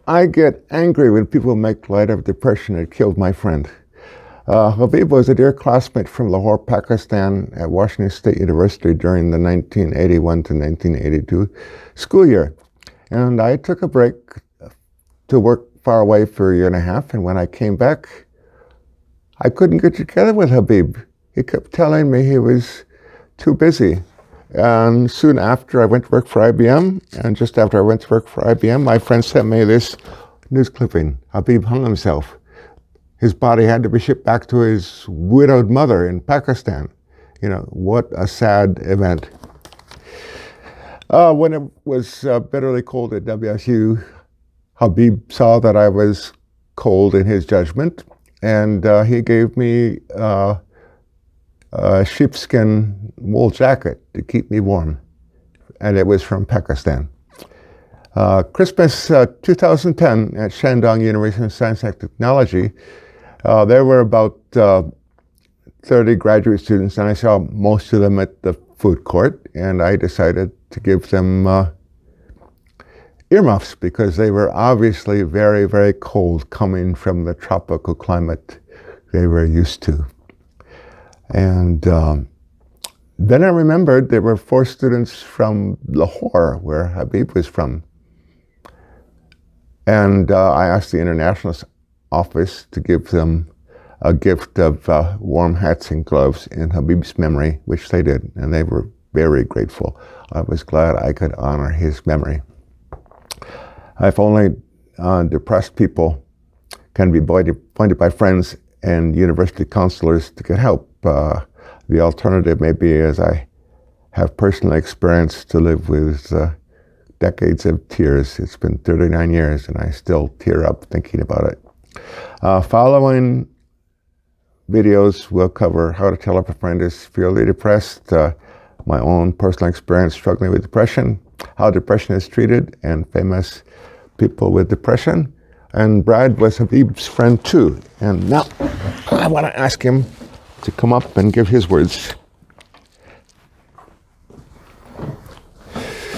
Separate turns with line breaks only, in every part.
I get angry when people make light of depression. It killed my friend. Habib was a dear classmate from Lahore, Pakistan at Washington State University during the 1981 to 1982 school year. And I took a break to work far away for a year and a half. And when I came back, I couldn't get together with Habib. He kept telling me he was too busy. And soon after, I went to work for IBM. And just after I went to work for IBM, my friend sent me this news clipping. Habib hung himself. His body had to be shipped back to his widowed mother in Pakistan. You know, what a sad event. When it was bitterly cold at WSU, Habib saw that I was cold in his judgment, and he gave me a sheepskin wool jacket to keep me warm, and it was from Pakistan. Christmas 2010 at Shandong University of Science and Technology, there were about 30 graduate students, and I saw most of them at the food court, and I decided to give them earmuffs because they were obviously very, very cold coming from the tropical climate they were used to. And then I remembered there were 4 students from Lahore, where Habib was from. And I asked the international office to give them a gift of warm hats and gloves in Habib's memory, which they did, and they were very grateful. I was glad I could honor his memory. If only depressed people can be pointed by friends and university counselors to get help. The alternative may be, as I have personally experienced, to live with decades of tears. It's been 39 years and I still tear up thinking about it. Following videos will cover how to tell if a friend is severely depressed, my own personal experience struggling with depression, how depression is treated, and famous people with depression. And Brad was Habib's friend too. And now I want to ask him to come up and give his words.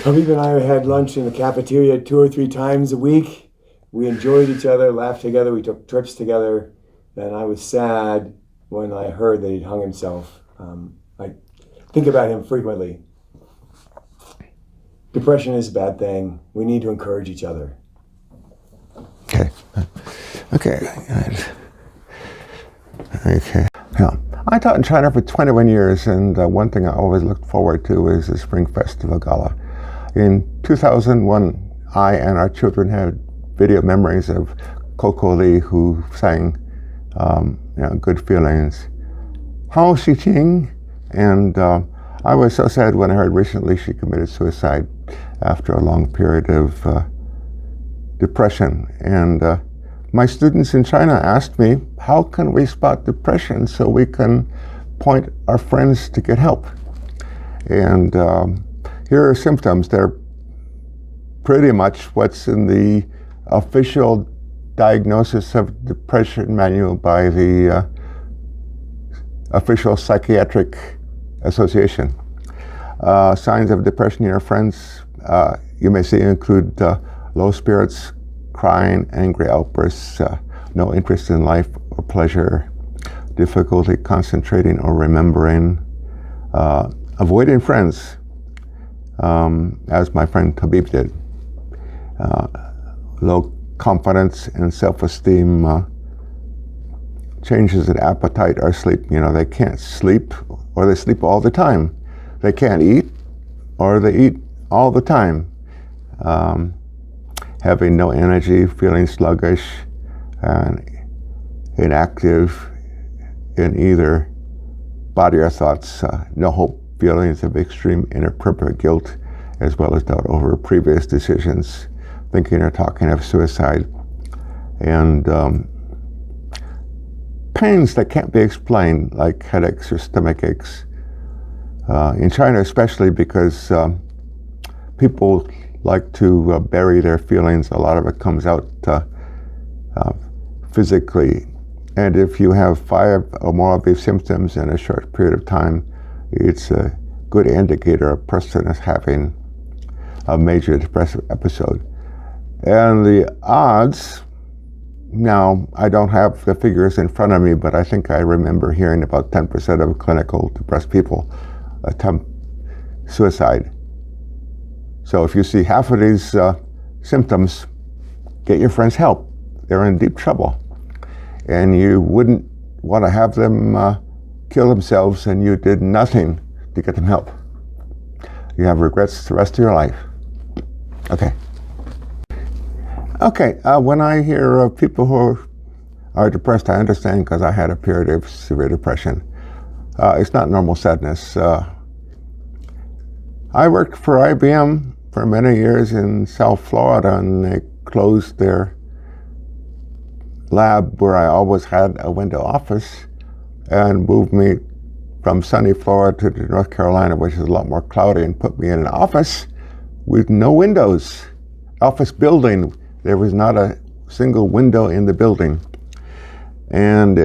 Habib and I had lunch in the cafeteria 2 or 3 times a week. We enjoyed each other, laughed together, we took trips together, and I was sad when I heard that he'd hung himself. I think about him frequently. Depression is a bad thing. We need to encourage each other.
Okay. Yeah. I taught in China for 21 years, and one thing I always looked forward to is the Spring Festival Gala. In 2001, I and our children had video memories of Coco Lee, who sang Good Feelings. Hao Xiqing, and I was so sad when I heard recently she committed suicide after a long period of depression. And my students in China asked me, how can we spot depression so we can point our friends to get help? And here are symptoms. They're pretty much what's in the official diagnosis of depression manual by the official psychiatric association. Signs of depression in your friends, you may see include low spirits, crying, angry outbursts, no interest in life or pleasure, difficulty concentrating or remembering, avoiding friends, as my friend Habib did, low confidence and self-esteem, changes in appetite or sleep. They can't sleep, or they sleep all the time. They can't eat, or they eat all the time. Having no energy, feeling sluggish and inactive in either body or thoughts, no hope, feelings of extreme inappropriate guilt, as well as doubt over previous decisions, thinking or talking of suicide, and pains that can't be explained, like headaches or stomach aches. In China especially, because people like to bury their feelings, a lot of it comes out physically. And if you have 5 or more of these symptoms in a short period of time, it's a good indicator a person is having a major depressive episode. And the odds, now I don't have the figures in front of me, but I think I remember hearing about 10% of clinical depressed people attempt suicide. So if you see half of these symptoms, get your friends help. They're in deep trouble. And you wouldn't want to have them kill themselves and you did nothing to get them help. You have regrets the rest of your life. Okay. Okay, when I hear of people who are depressed, I understand because I had a period of severe depression. It's not normal sadness. I worked for IBM for many years in South Florida, and they closed their lab where I always had a window office and moved me from sunny Florida to North Carolina, which is a lot more cloudy, and put me in an office with no windows. Office building, there was not a single window in the building. And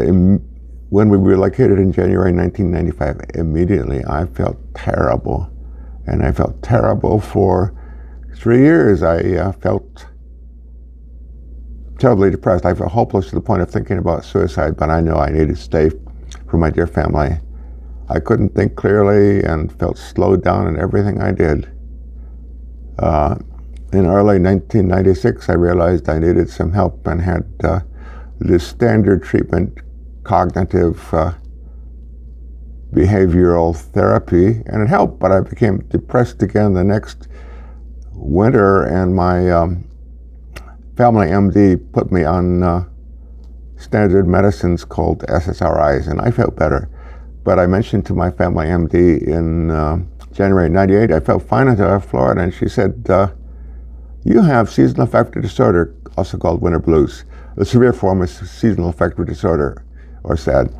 when we relocated in January 1995, immediately I felt terrible. And I felt terrible for 3 years. I felt terribly depressed. I felt hopeless to the point of thinking about suicide, but I knew I needed to stay for my dear family. I couldn't think clearly and felt slowed down in everything I did. In early 1996, I realized I needed some help and had this standard treatment, cognitive behavioral therapy, and it helped, but I became depressed again the next winter, and my family MD put me on standard medicines called SSRIs, and I felt better. But I mentioned to my family MD in January 98, I felt fine until I left Florida, and she said, you have seasonal affective disorder, also called winter blues. The severe form is seasonal affective disorder, or SAD.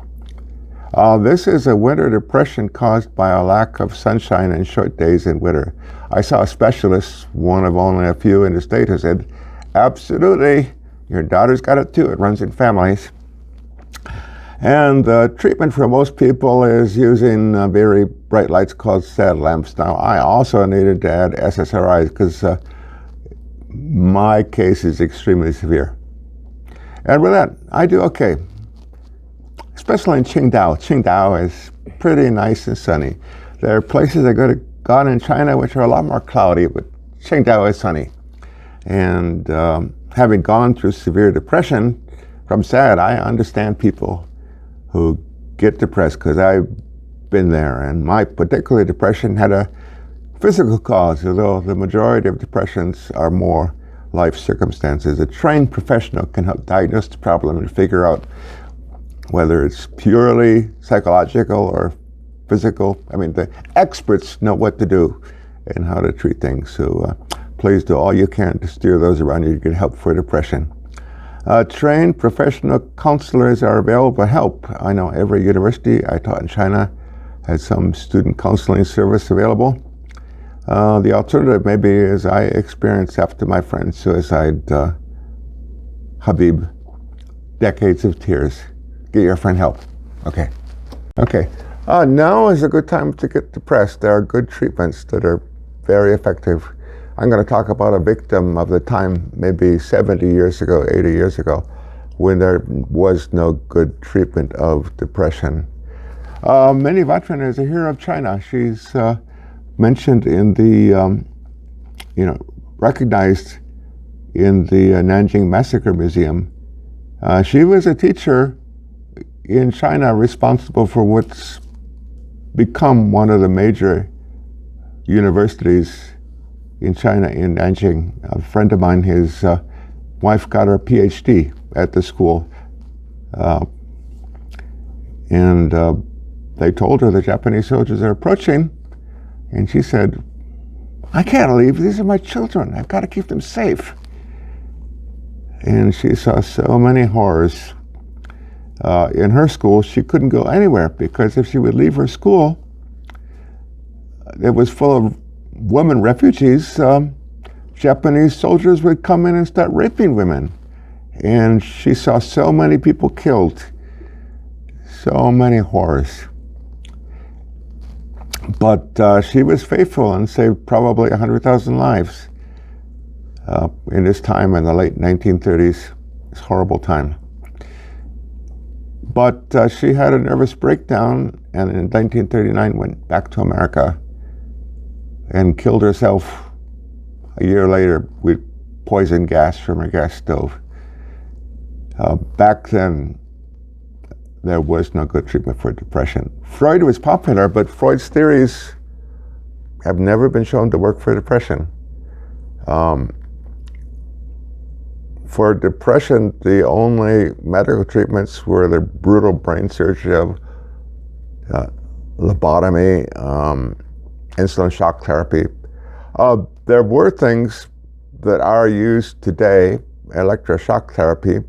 This is a winter depression caused by a lack of sunshine and short days in winter. I saw a specialist, one of only a few in the state, who said, absolutely, your daughter's got it too, it runs in families. And the treatment for most people is using very bright lights called SAD lamps. Now, I also needed to add SSRIs because my case is extremely severe. And with that, I do okay. Especially in Qingdao. Qingdao is pretty nice and sunny. There are places I gone in China which are a lot more cloudy, but Qingdao is sunny. And having gone through severe depression from SAD, I understand people who get depressed because I've been there. And my particular depression had a physical cause, although the majority of depressions are more life circumstances. A trained professional can help diagnose the problem and figure out whether it's purely psychological or physical. I mean, the experts know what to do and how to treat things. So please do all you can to steer those around you to get help for depression. Trained professional counselors are available for help. I know every university I taught in China had some student counseling service available. The alternative maybe is I experienced after my friend's suicide, Habib, decades of tears. Get your friend help. Okay. Okay. Now is a good time to get depressed. There are good treatments that are very effective. I'm going to talk about a victim of the time, maybe 70 years ago, 80 years ago, when there was no good treatment of depression. Minnie Vatran is a hero of China. She's mentioned in the, recognized in the Nanjing Massacre Museum. She was a teacher in China responsible for what's become one of the major universities in China, in Nanjing. A friend of mine, his wife got her PhD at the school. And they told her the Japanese soldiers are approaching. And she said, I can't leave. These are my children. I've got to keep them safe. And she saw so many horrors. In her school, she couldn't go anywhere because if she would leave her school, it was full of women refugees. Japanese soldiers would come in and start raping women. And she saw so many people killed, so many horrors. But she was faithful and saved probably 100,000 lives. in this time in the late 1930s. It's a horrible time. But she had a nervous breakdown, and in 1939 went back to America and killed herself a year later with poison gas from her gas stove. Back then, there was no good treatment for depression. Freud was popular, but Freud's theories have never been shown to work for depression. For depression, the only medical treatments were the brutal brain surgery of lobotomy, insulin shock therapy. There were things that are used today, electroshock therapy,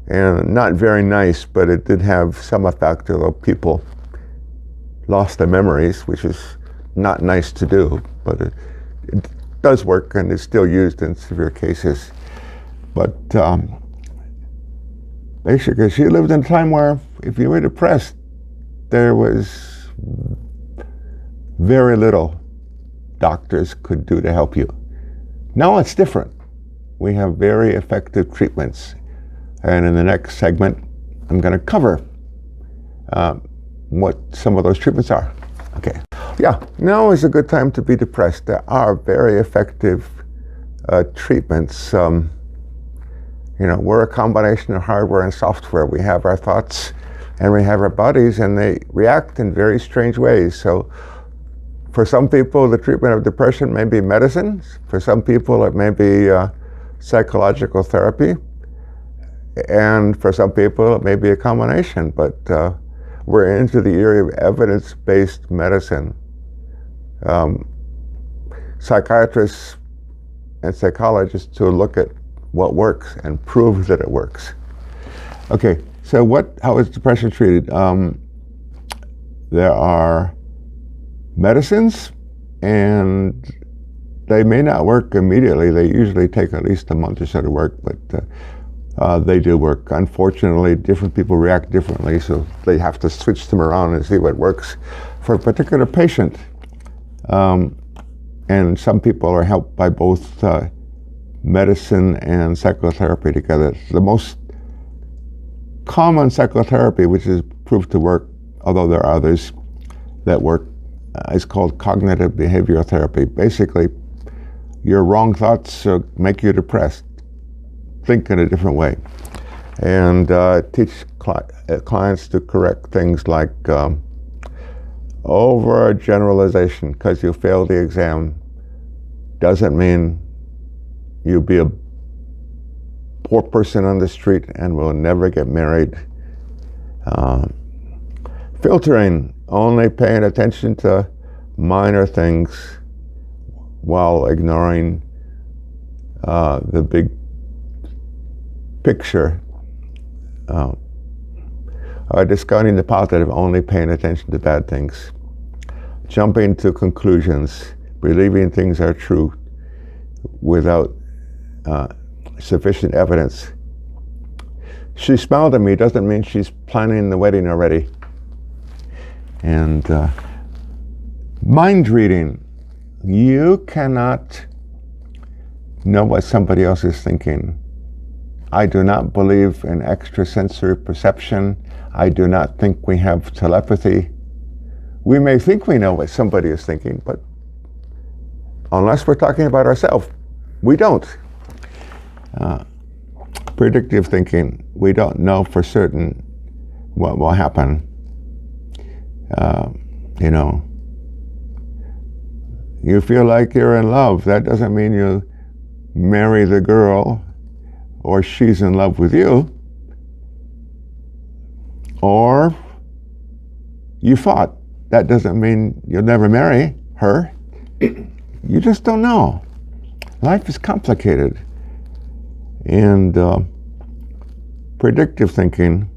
and not very nice, but it did have some effect, although people lost their memories, which is not nice to do, but it does work and is still used in severe cases. But basically, she lived in a time where if you were depressed, there was very little doctors could do to help you. Now it's different. We have very effective treatments. And in the next segment, I'm going to cover what some of those treatments are. Okay. Yeah, now is a good time to be depressed. There are very effective treatments. We're a combination of hardware and software. We have our thoughts and we have our bodies, and they react in very strange ways. So for some people, the treatment of depression may be medicine. For some people, it may be psychological therapy. And for some people, it may be a combination. But we're into the area of evidence-based medicine. Psychiatrists and psychologists to look at what works and prove that it works. Okay, so how is depression treated? There are medicines, and they may not work immediately. They usually take at least a month or so to work, but they do work. Unfortunately, different people react differently, so they have to switch them around and see what works for a particular patient. And some people are helped by both medicine and psychotherapy together. The most common psychotherapy, which is proved to work, although there are others that work, is called cognitive behavioral therapy. Basically, your wrong thoughts make you depressed. Think in a different way. And teach clients to correct things like overgeneralization. Because you failed the exam doesn't mean you'll be a poor person on the street and will never get married. Filtering, only paying attention to minor things while ignoring the big picture. Discounting the positive, only paying attention to bad things. Jumping to conclusions, believing things are true without sufficient evidence. She smiled at me doesn't mean she's planning the wedding already. And mind reading. You cannot know what somebody else is thinking. I do not believe in extrasensory perception. I do not think we have telepathy. We may think we know what somebody is thinking, but unless we're talking about ourselves, we don't. Predictive thinking, we don't know for certain what will happen. You feel like you're in love. That doesn't mean you marry the girl or she's in love with you. Or you fought. That doesn't mean you'll never marry her. You just don't know. Life is complicated. And predictive thinking,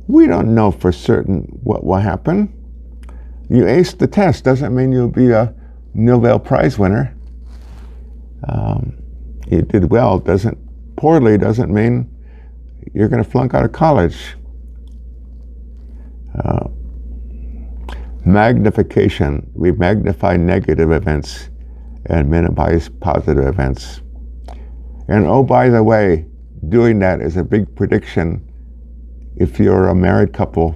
we don't know for certain what will happen. You aced the test doesn't mean you'll be a Nobel Prize winner. You did well, poorly doesn't mean you're going to flunk out of college. Magnification, we magnify negative events and minimize positive events. And oh, by the way, doing that is a big prediction. If you're a married couple,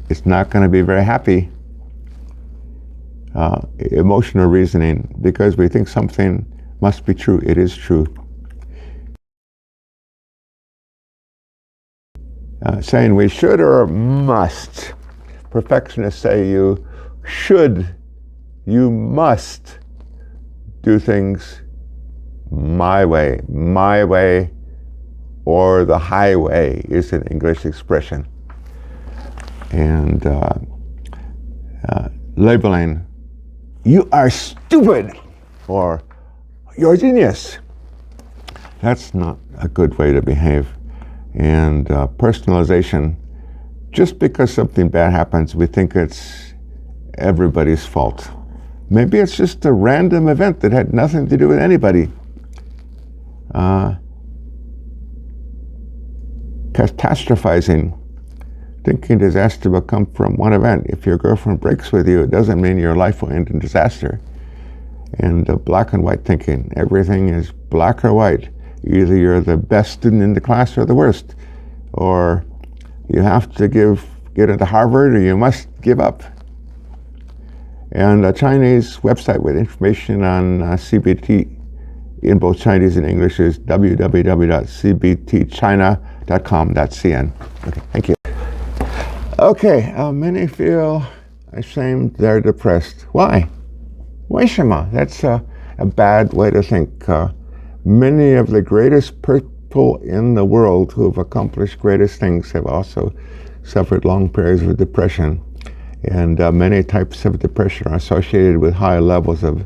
it's not going to be very happy. Emotional reasoning, because we think something must be true, it is true. Saying we should or must. Perfectionists say you should, you must do things my way, or the highway is an English expression. And labeling, you are stupid, or you're a genius. That's not a good way to behave. And personalization, just because something bad happens, we think it's everybody's fault. Maybe it's just a random event that had nothing to do with anybody. Catastrophizing, thinking disaster will come from one event. If your girlfriend breaks with you, it doesn't mean your life will end in disaster. And black and white thinking, everything is black or white. Either you're the best student in the class or the worst, or you have to get into Harvard or you must give up. And a Chinese website with information on CBT in both Chinese and English is www.cbtchina.com.cn. Okay, thank you. Okay, many feel ashamed they're depressed. Why? 为什么? That's a bad way to think. Many of the greatest people in the world who have accomplished greatest things have also suffered long periods of depression. And many types of depression are associated with high levels of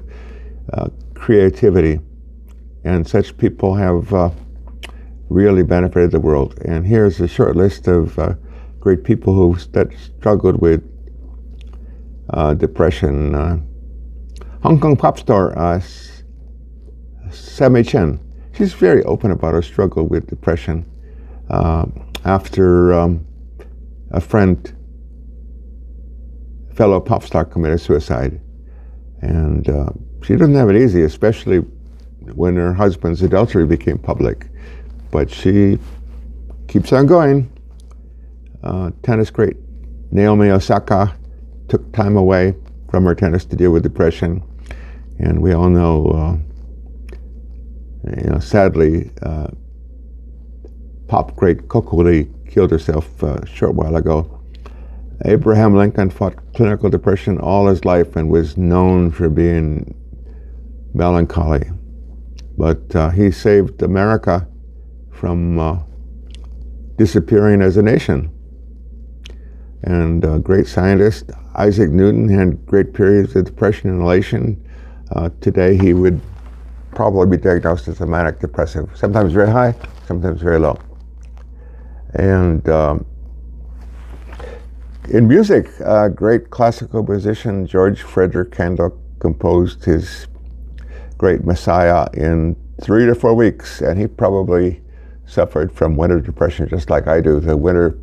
creativity. And such people have really benefited the world. And here's a short list of great people who struggled with depression. Hong Kong pop star Sammy Chen. She's very open about her struggle with depression after a fellow pop star committed suicide. And she doesn't have it easy, especially when her husband's adultery became public. But she keeps on going. Tennis great Naomi Osaka took time away from her tennis to deal with depression. And we all know, sadly, pop great Coco Lee killed herself a short while ago. Abraham Lincoln fought clinical depression all his life and was known for being melancholy. But he saved America from disappearing as a nation. And great scientist Isaac Newton had great periods of depression and elation. Today he would probably be diagnosed as a manic depressive, sometimes very high, sometimes very low. And in music, great classical musician George Frederick Handel composed his great Messiah in 3 to 4 weeks, and he probably suffered from winter depression just like I do. The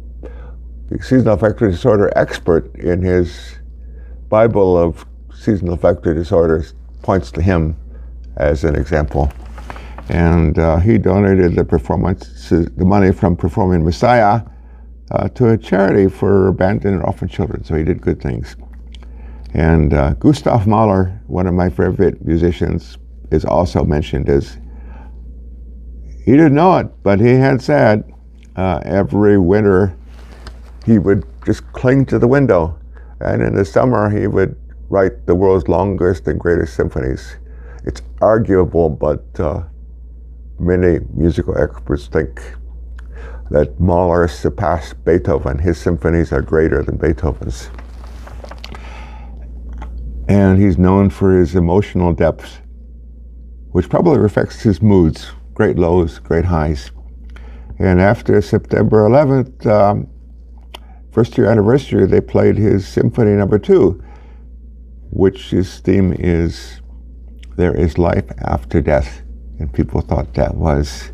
seasonal affective disorder expert in his Bible of seasonal affective disorders points to him as an example. And he donated the money from performing Messiah to a charity for abandoned and orphan children. So he did good things. And Gustav Mahler, one of my favorite musicians, is also mentioned as, he didn't know it, but he had said every winter he would just cling to the window. And in the summer he would write the world's longest and greatest symphonies. It's arguable, but many musical experts think that Mahler surpassed Beethoven. His symphonies are greater than Beethoven's. And he's known for his emotional depth, which probably reflects his moods, great lows, great highs. And after September 11th, first year anniversary, they played his Symphony No. 2, which his theme is, there is life after death. And people thought that was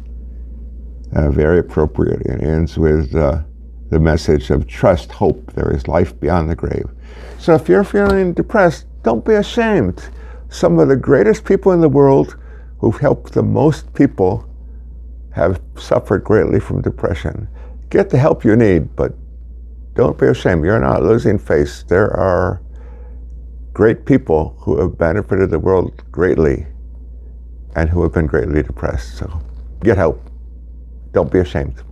very appropriate. It ends with the message of trust, hope, there is life beyond the grave. So if you're feeling depressed, don't be ashamed. Some of the greatest people in the world who've helped the most people have suffered greatly from depression. Get the help you need, but don't be ashamed. You're not losing face. There are great people who have benefited the world greatly and who have been greatly depressed. So get help. Don't be ashamed.